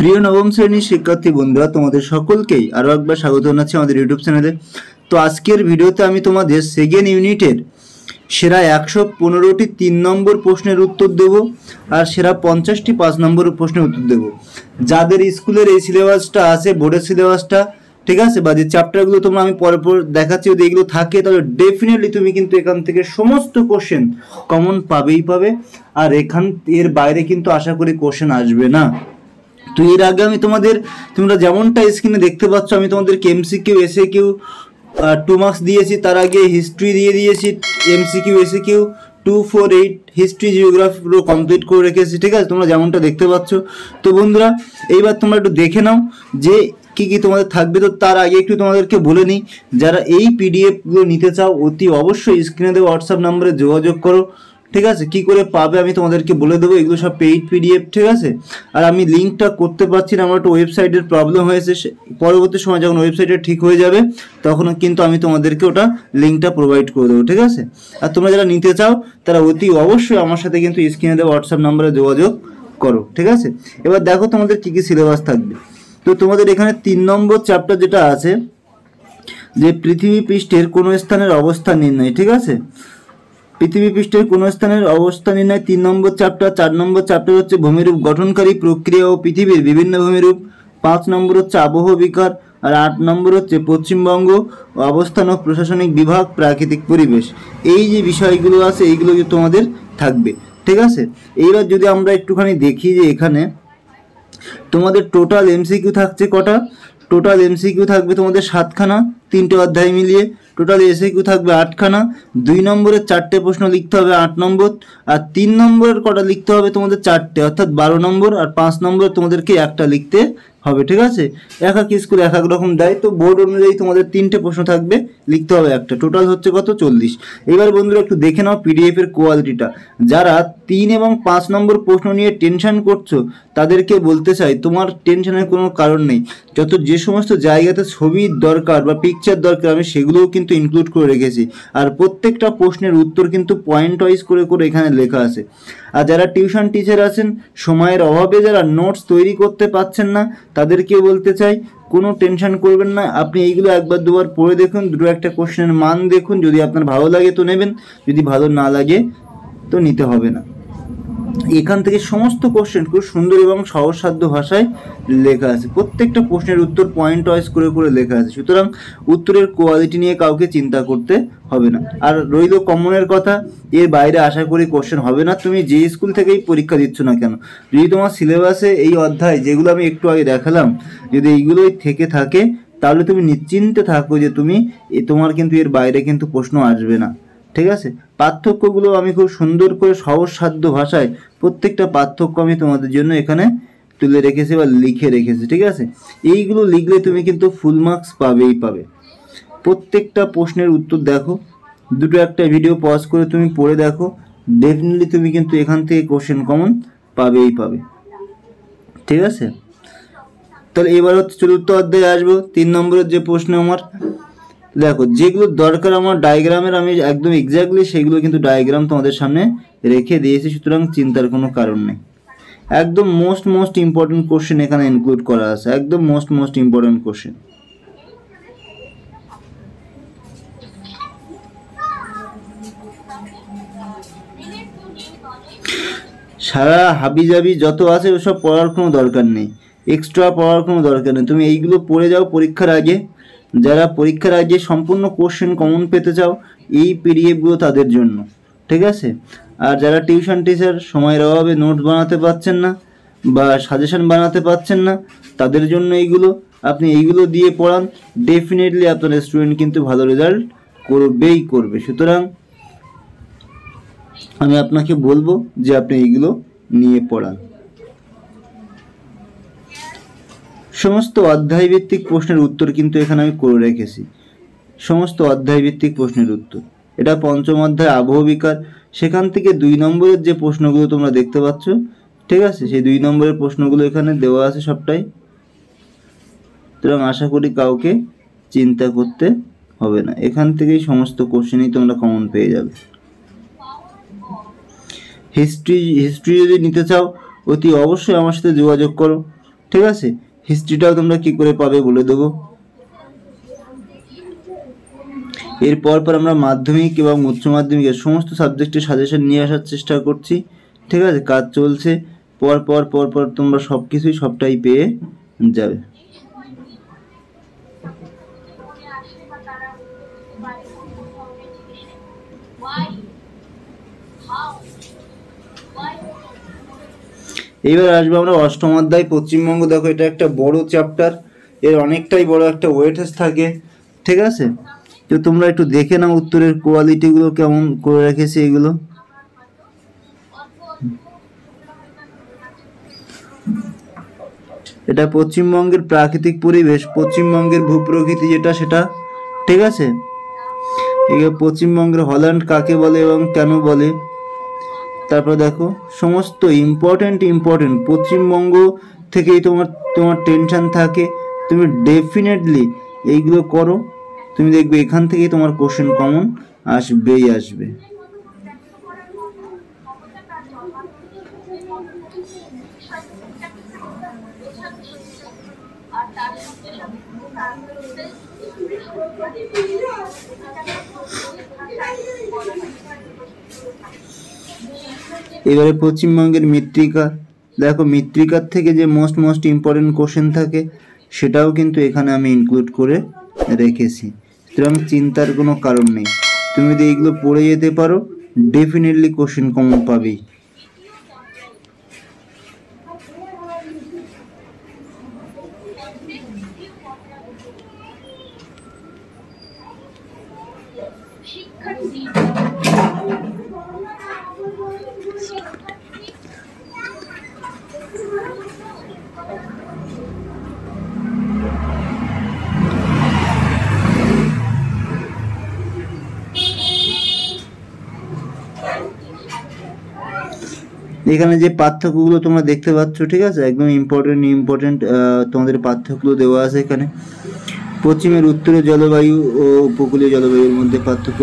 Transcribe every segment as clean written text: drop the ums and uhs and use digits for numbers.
প্রিয় নবম শ্রেণীর শিক্ষার্থী বন্ধুরা, তোমাদের সকলকেই আরও একবার স্বাগত জানাচ্ছি আমাদের ইউটিউব চ্যানেলে। তো আজকের ভিডিওতে আমি তোমাদের সেকেন্ড ইউনিটের সেরা 115টি 3 নম্বর প্রশ্নের উত্তর দেব আর সেরা 50টি 5 নম্বর প্রশ্নের উত্তর দেব। যাদের স্কুলের এই সিলেবাসটা আছে, বোর্ডের সিলেবাসটা, ঠিক আছে, বা যে চ্যাপ্টারগুলো তোমরা আমি পর দেখাচ্ছি, যদি এগুলো থাকে তাহলে ডেফিনেটলি তুমি কিন্তু এখান থেকে সমস্ত কোশ্চেন কমন পাবেই পাবে। আর এর বাইরে কিন্তু আশা করি কোশ্চেন আসবে না। তো এর আগে আমি তোমরা যেমনটা স্ক্রিনে দেখতে পাচ্ছ, আমি তোমাদেরকে এমসিকিউ এসএকিউ 2 মার্কস দিয়েছি, তার আগে হিস্ট্রি দিয়ে দিয়েছি, এমসিকিউ এসএকিউ 2, 4, 8 হিস্ট্রি জিওগ্রাফি পুরো কমপ্লিট করে রেখেছি, ঠিক আছে, তোমরা যেমনটা দেখতে পাচ্ছ। তো বন্ধুরা, এইবার তোমরা একটু দেখে নাও যে কি কি তোমাদের থাকবে। তো তার আগে একটু তোমাদেরকে বলে নিই, যারা এই পিডিএফগুলো নিতে চাও অতি অবশ্যই স্ক্রিনে দেওয়া হোয়াটসঅ্যাপ নাম্বারে যোগাযোগ করো, ঠিক আছে। কি করে পাবে আমি তোমাদেরকে বলে দেবো, এগুলো সব পেইড পিডিএফ, ঠিক আছে। আর আমি লিঙ্কটা করতে পারছি না, আমার একটা ওয়েবসাইটের প্রবলেম হয়েছে, পরবর্তী সময় যখন ওয়েবসাইটটা ঠিক হয়ে যাবে তখন কিন্তু আমি তোমাদেরকে ওটা লিঙ্কটা প্রোভাইড করে দেবো, ঠিক আছে। আর তোমরা যারা নিতে চাও তারা অতি অবশ্যই আমার সাথে কিন্তু স্ক্রিনে দেওয়া হোয়াটসঅ্যাপ নাম্বারে যোগাযোগ করো, ঠিক আছে। এবার দেখো তোমাদের কী কী সিলেবাস থাকবে। তো তোমাদের এখানে 3 নম্বর চ্যাপ্টার যেটা আছে, যে পৃথিবী পৃষ্ঠের কোনো স্থানের অবস্থান নির্ণয়, ঠিক আছে। পৃথিবী পৃষ্ঠের কোন স্থানের অবস্থান নির্ণয় 3 নম্বর চ্যাপ্টার। 4 নম্বর চ্যাপ্টার হচ্ছে ভূমিরূপ গঠনকারী প্রক্রিয়া ও পৃথিবীর বিভিন্ন ভূমিরূপ। 5 নম্বর হচ্ছে আবহাওয়া বিকার। আর 8 নম্বর হচ্ছে পশ্চিমবঙ্গ অবস্থান ও প্রশাসনিক বিভাগ, প্রাকৃতিক পরিবেশ। এই যে বিষয়গুলো আছে এইগুলো তোমাদের থাকবে, ঠিক আছে। এইবার যদি আমরা একটুখানি দেখি যে এখানে তোমাদের টোটাল এমসিকিউ থাকছে কটা। টোটাল এমসিকিউ থাকবে তোমাদের 7খানা, 3টে অধ্যায় মিলিয়ে। টোটাল এসএকিউ থাকবে 8খানা। 2 নম্বরের 4টে প্রশ্ন লিখতে হবে 8 নম্বর। আর 3 নম্বরের কটা লিখতে হবে তোমাদের 4টে, অর্থাৎ 12 নম্বর। আর 5 নম্বর তোমাদেরকে একটা লিখতে হবে, ঠিক আছে। এক এক স্কুল এক এক রকম দেয়, তো বোর্ড অনুযায়ী তোমাদের 3টে প্রশ্ন থাকবে, লিখতে হবে একটা। টোটাল হচ্ছে কত, 40। এবার বন্ধুরা একটু দেখে নাও পিডিএফ এর কোয়ালিটিটা। যারা 3 এবং 5 নম্বর প্রশ্ন নিয়ে টেনশন করছো তাদেরকে বলতে চাই, তোমার টেনশনের কোনো কারণ নেই। যে সমস্ত জায়গাতে ছবির দরকার বা পিকচার দরকার আমি সেগুলোও কিন্তু ইনক্লুড করে রেখেছি। আর প্রত্যেকটা প্রশ্নের উত্তর কিন্তু পয়েন্ট ওয়াইজ করে করে এখানে লেখা আছে। আর যারা টিউশন টিচার আছেন, সময়ের অভাবে যারা নোটস তৈরি করতে পারছেন না, তাদেরকে বলতে চাই কোনো টেনশন করবেন না। আপনি এইগুলো একবার দুবার পড়ে দেখুন, দুটো একটা কোশ্চেনের মান দেখুন, যদি আপনার ভালো লাগে তো নেবেন, যদি ভালো না লাগে তো নিতে হবে না। এখান থেকে সমস্ত কোশ্চেন খুব সুন্দর এবং সহজসাধ্য ভাষায় লেখা আছে। প্রত্যেকটা প্রশ্নের উত্তর পয়েন্ট ওয়াইজ করে করে লেখা আছে, সুতরাং উত্তরের কোয়ালিটি নিয়ে কাউকে চিন্তা করতে হবে না। আর রইল কমনের কথা, এর বাইরে আশা করি কোশ্চেন হবে না। তুমি যে স্কুল থেকেই পরীক্ষা দিচ্ছ না কেন, যদি তোমার সিলেবাসে এই অধ্যায় যেগুলো আমি একটু আগে দেখালাম যদি এইগুলোই থেকে থাকে, তাহলে তুমি নিশ্চিন্তে থাকো যে তোমার কিন্তু এর বাইরে কিন্তু প্রশ্ন আসবে না, ঠিক আছে। পার্থক্যগুলো আমি খুব সুন্দর করে সহজসাধ্য ভাষায় প্রত্যেকটা পার্থক্য আমি তোমাদের জন্য এখানে তুলে রেখেছি বা লিখে রেখেছি, ঠিক আছে। এইগুলো লিখলে তুমি কিন্তু ফুল মার্কস পাবেই পাবে। প্রত্যেকটা প্রশ্নের উত্তর দেখো, দুটো একটা ভিডিও পজ করে তুমি পড়ে দেখো, ডেফিনেটলি তুমি কিন্তু এখান থেকে কোশ্চেন কমন পাবেই পাবে, ঠিক আছে। তাহলে এবার হচ্ছে 4র্থ অধ্যায়ে আসবো। 3 নম্বরের যে প্রশ্ন আমার দেখো, যেগুলো দরকার আমার ডায়াগ্রামের, আমি একদম এক্স্যাক্টলি সেগুলো কিন্তু ডায়াগ্রাম তোমাদের সামনে রেখে দিয়েছি, সুতরাং চিন্তার কোনো কারণ নেই। একদম মোস্ট ইম্পর্টেন্ট কোশ্চেন এখানে ইনক্লুড করা আছে, একদম মোস্ট ইম্পর্টেন্ট কোশ্চেন। সারা হাবিজাবি যত আছে ওসব পড়ার কোনো দরকার নেই, এক্সট্রা পড়ার কোনো দরকার নেই। তুমি এইগুলো পড়ে যাও পরীক্ষার আগে। যারা পরীক্ষার আগে সম্পূর্ণ কোশ্চেন কমন পেতে চাও, এই পিডিএফগুলো তাদের জন্য, ঠিক আছে। আর যারা টিউশন টিচার সময়ের অভাবে নোট বানাতে পারছেন না বা সাজেশন বানাতে পারছেন না, তাদের জন্য এইগুলো। আপনি এইগুলো দিয়ে পড়ান, ডেফিনেটলি আপনার স্টুডেন্ট কিন্তু ভালো রেজাল্ট করবেই করবে। সুতরাং আমি আপনাকে বলবো যে আপনি এইগুলো নিয়ে পড়ান। সমস্ত অধ্যায় ভিত্তিক প্রশ্নের উত্তর কিন্তু এখানে আমি করে রেখেছি, সমস্ত অধ্যায় ভিত্তিক প্রশ্নের উত্তর। এটা 5ম অধ্যায় আবহাওয়া বিকার, সেখান থেকে 2 নম্বরের যে প্রশ্নগুলো তোমরা দেখতে পাচ্ছ, ঠিক আছে, সেই 2 নম্বরের প্রশ্নগুলো এখানে দেওয়া আছে সবটাই। সুতরাং আশা করি কাউকে চিন্তা করতে হবে না, এখান থেকেই সমস্ত কোশ্চেনই তোমরা কমন পেয়ে যাবে। হিস্ট্রি যদি নিতে চাও অতি অবশ্যই আমার সাথে যোগাযোগ করো, ঠিক আছে। হিস্ট্রিটাও তোমরা কি করে পাবে বলে দেবো। এরপর আমরা মাধ্যমিক এবং উচ্চ মাধ্যমিকের সমস্ত সাবজেক্টের সাজেশন নিয়ে আসার চেষ্টা করছি, ঠিক আছে। কাজ চলছে, পর পর তোমরা সব কিছুই সবটাই পেয়ে যাবে। এইবার আসবো আমরা অষ্টম অধ্যায় পশ্চিমবঙ্গ। দেখো এটা একটা বড় চ্যাপ্টার, এর অনেকটাই বড় একটা ওয়েটেজ থাকে, ঠিক আছে। তো তোমরা একটু দেখে নাও উত্তরের কোয়ালিটিগুলো কেমন করে রেখেছে এগুলো। এটা পশ্চিমবঙ্গের প্রাকৃতিক পরিবেশ, পশ্চিমবঙ্গের ভূপ্রকৃতি যেটা সেটা, ঠিক আছে। পশ্চিমবঙ্গের হল্যান্ড কাকে বলে এবং কেন বলে। তারপর দেখো সমস্ত ইম্পর্টেন্ট পশ্চিমবঙ্গ থেকেই তোমার টেনশন থাকে, তুমি ডেফিনেটলি এইগুলো করো, তুমি দেখবে এখান থেকেই তোমার কোশ্চেন কমন আসবেই আসবে। এবারে পশ্চিমবঙ্গের মৃত্তিকা, দেখো মৃত্তিকার থেকে যে মোস্ট ইম্পর্টেন্ট কোশ্চেন থাকে সেটাও কিন্তু এখানে আমি ইনক্লুড করে রেখেছি, সুতরাং চিন্তার কোনো কারণ নেই। তুমি যদি এইগুলো পড়ে যেতে পারো ডেফিনেটলি কোশ্চেন কমন পাবেই। এখানে যে পার্থক্যগুলো তোমরা দেখতে পাচ্ছ, ঠিক আছে, একদম ইম্পর্টেন্ট তোমাদের পার্থক্যগুলো দেওয়া আছে এখানে। পশ্চিমের উত্তরের জলবায়ু ও উপকূলীয় জলবায়ুর মধ্যে পার্থক্য,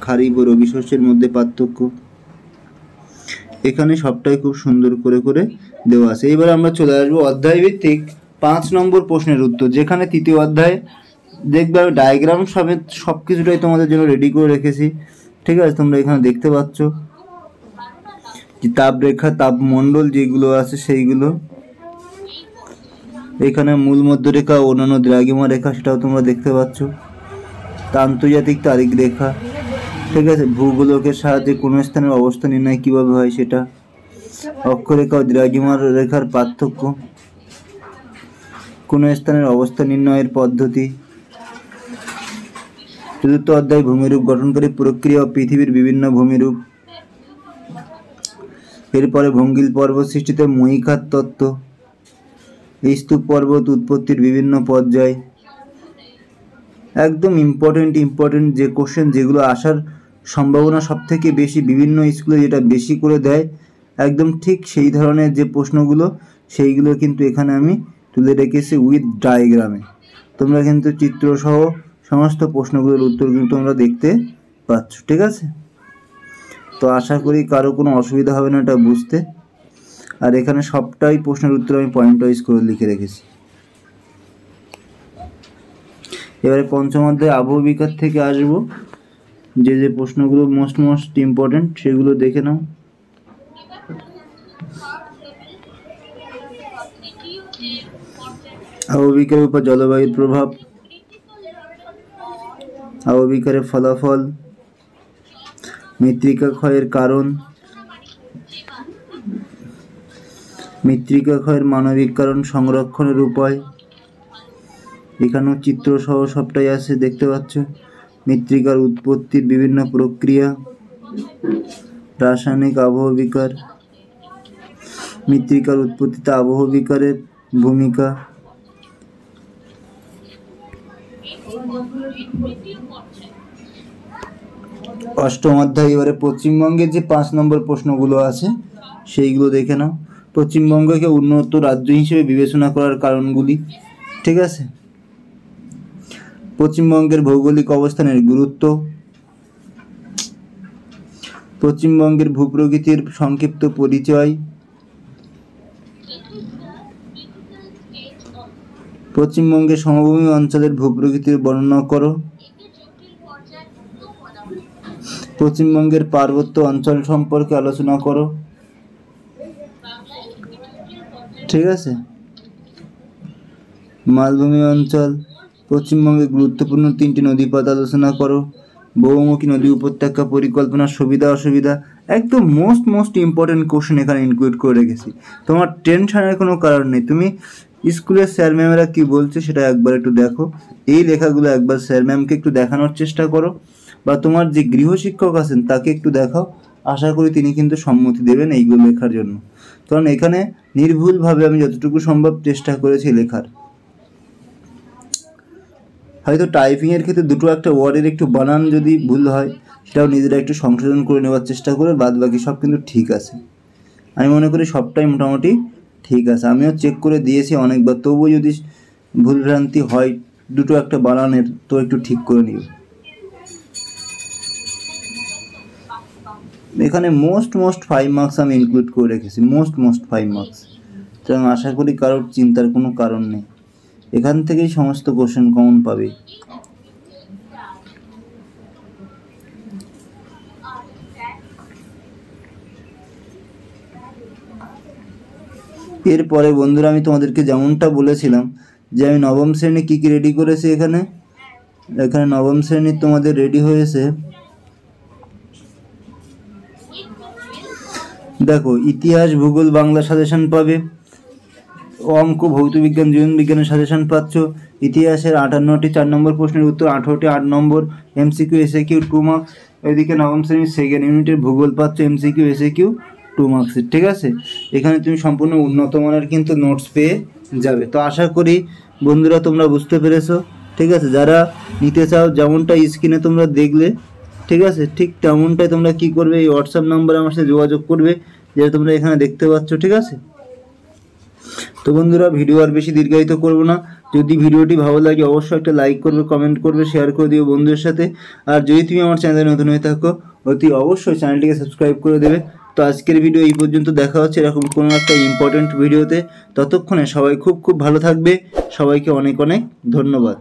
খারিফ ও রবি শস্যের মধ্যে পার্থক্য, এখানে সবটাই খুব সুন্দর করে দেওয়া আছে। এবার আমরা চলে আসবো অধ্যায় ভিত্তিক 5 নম্বর প্রশ্নের উত্তর, যেখানে তৃতীয় অধ্যায় দেখবে আমি ডায়াগ্রাম সমেত সব কিছুটাই তোমাদের জন্য রেডি করে রেখেছি, ঠিক আছে। তোমরা এখানে দেখতে পাচ্ছ যে তাপরেখা, তাপমণ্ডল যেগুলো আছে সেইগুলো, এখানে মূল মধ্যরেখা, অন্যান্য দ্রাঘিমা রেখা সেটাও তোমরা দেখতে পাচ্ছ, আন্তর্জাতিক তারিখ রেখা, ঠিক আছে। ভূগোলকের সাহায্যে কোনো স্থানের অবস্থা নির্ণয় কিভাবে হয় সেটা, অক্ষরেখা ও দ্রাঘিমা রেখার পার্থক্য, কোনো স্থানের অবস্থা নির্ণয়ের পদ্ধতি। চতুর্থ অধ্যায় ভূমিরূপ গঠনকারী প্রক্রিয়া ও পৃথিবীর বিভিন্ন ভূমিরূপ। এরপরে ভঙ্গিল পর্বত সৃষ্টিতে মহীখাত তত্ত্ব, স্তূপ পর্বত উৎপত্তির বিভিন্ন পর্যায়। একদম ইম্পর্টেন্ট যে কোশ্চেন, যেগুলো আসার সম্ভাবনা সব থেকে বেশি, বিভিন্ন স্কুলে যেটা বেশি করে দেয়, একদম ঠিক সেই ধরনের যে প্রশ্নগুলো সেইগুলো কিন্তু এখানে আমি তুলে রেখেছি উইথ ডায়াগ্রামে। তোমরা কিন্তু চিত্রসহ সমস্ত প্রশ্নগুলোর উত্তর কিন্তু তোমরা দেখতে পাচ্ছ, ঠিক আছে। তো আশা করি কারো কোনো অসুবিধা হবে না এটা বুঝতে। আর এখানে সবটাই প্রশ্নের উত্তর আমি পয়েন্ট ওয়াইজ করে লিখে রেখেছি। এবারে পঞ্চম অধ্যায় আবহবিকার থেকে আসবো, যে প্রশ্নগুলো মোস্ট ইম্পর্টেন্ট সেগুলো দেখে নাও। আবহবিকারের উপর জলবায়ুর প্রভাব, আবহবিকারের ফলাফল, মৃত্তিকা ক্ষয়ের কারণ, মৃত্তিকা ক্ষয়ের মানবিক কারণ, সংরক্ষণের উপায়, এখানেও চিত্র সহ সবটাই আছে দেখতে পাচ্ছ। মৃত্তিকার উৎপত্তির বিভিন্ন প্রক্রিয়া, রাসায়নিক আবহবিকার, মৃত্তিকার উৎপত্তিতে আবহবিকারের ভূমিকা। অষ্টম অধ্যায় এবারে পশ্চিমবঙ্গের যে 5 নম্বর প্রশ্নগুলো আছে সেইগুলো দেখে নাও। পশ্চিমবঙ্গকে উন্নত রাজ্য হিসেবে বিবেচনা করার কারণগুলি, ঠিক আছে। পশ্চিমবঙ্গের ভৌগোলিক অবস্থানের গুরুত্ব, পশ্চিমবঙ্গের ভূপ্রকৃতির সংক্ষিপ্ত পরিচয়, পশ্চিমবঙ্গের সমভূমি অঞ্চলের ভূপ্রকৃতির বর্ণনা করো। পশ্চিমবঙ্গের পার্বত্য অঞ্চল সম্পর্কে আলোচনা করো। ঠিক আছে। মালভূমি অঞ্চল, পশ্চিমবঙ্গের গুরুত্বপূর্ণ 3টি নদীপথ আলোচনা করো। বহুমুখী নদী উপত্যকা পরিকল্পনার সুবিধা অসুবিধা। একদম মোস্ট ইম্পর্টেন্ট কোশ্চেন এখানে ইনক্লুড করে রেখেছি। তোমার টেনশনের কোনো কারণ নেই। তুমি স্কুলের স্যার ম্যামেরা কী বলছে সেটা একবার একটু দেখো, এই লেখাগুলো একবার স্যার ম্যামকে একটু দেখানোর চেষ্টা করো, বা তোমার যে গৃহশিক্ষক আছেন তাকে একটু দেখাও। আশা করি তিনি কিন্তু সম্মতি দেবেন এইগুলো লেখার জন্য, কারণ এখানে নির্ভুলভাবে আমি যতটুকু সম্ভব চেষ্টা করেছি লেখার। হয়তো টাইপিংয়ের ক্ষেত্রে দুটো একটা ওয়ার্ডের একটু বানান যদি ভুল হয় সেটাও নিজেরা একটু সংশোধন করে নেওয়ার চেষ্টা করে, বাদ বাকি সব কিন্তু ঠিক আছে। আমি মনে করি সবটাই মোটামুটি ঠিক আছে। আমিও চেক করে দিয়েছি অনেকবার, তবুও যদি ভুলভ্রান্তি হয় দুটো একটা বানানের তো একটু ঠিক করে নিও। এখানে মোস্ট 5 মার্কস আমি ইনক্লুড করে রেখেছি, মোস্ট 5 মার্কস। সুতরাং আশা করি কারোর চিন্তার কোনো কারণ নেই, এখান থেকেই সমস্ত কোশ্চেন কমন পাবে। এরপরে বন্ধুরা আমি তোমাদেরকে যেমনটা বলেছিলাম যে আমি নবম শ্রেণী কী কী রেডি করেছি। এখানে নবম শ্রেণীর তোমাদের রেডি হয়েছে, দেখো ইতিহাস, ভূগোল, বাংলা সাজেশন পাবে, অঙ্ক, ভৌত বিজ্ঞান, জীবন বিজ্ঞানের সাজেশন পাচ্ছ। ইতিহাসের 58টি 4 নম্বর প্রশ্নের উত্তর, 18টি 8 নম্বর MCQ SAQ 2 মার্কস। এদিকে নবম শ্রেণীর সেকেন্ড ইউনিটের ভূগোল পাচ্ছ MCQ SAQ 2 মার্কসের। ঠিক আছে, এখানে তুমি সম্পূর্ণ উন্নত মানের কিন্তু নোটস পেয়ে যাবে। তো আশা করি বন্ধুরা তোমরা বুঝতে পেরেছো। ঠিক আছে, যারা নিতে চাও যেমনটা স্ক্রিনে তোমরা দেখলে, ঠিক আছে, ঠিক তেমনটাই তোমরা কি করবে, এই হোয়াটসঅ্যাপ নাম্বারে আমার সাথে যোগাযোগ করবে যেটা তোমরা এখানে দেখতে পাচ্ছ। ঠিক আছে, তো বন্ধুরা ভিডিও আর বেশি দীর্ঘায়িত করব না। যদি ভিডিওটি ভালো লাগে অবশ্যই একটা লাইক করবে, কমেন্ট করবে, শেয়ার করে দিও বন্ধুদের সাথে। আর যদি তুমি আমার চ্যানেলে নতুন হয়ে থাকো অতি অবশ্যই চ্যানেলটিকে সাবস্ক্রাইব করে দেবে। তো আজকের ভিডিও এই পর্যন্ত, দেখা হচ্ছে এরকম কোনো একটা ইম্পর্টেন্ট ভিডিওতে। ততক্ষণে সবাই খুব ভালো থাকবে। সবাইকে অনেক ধন্যবাদ।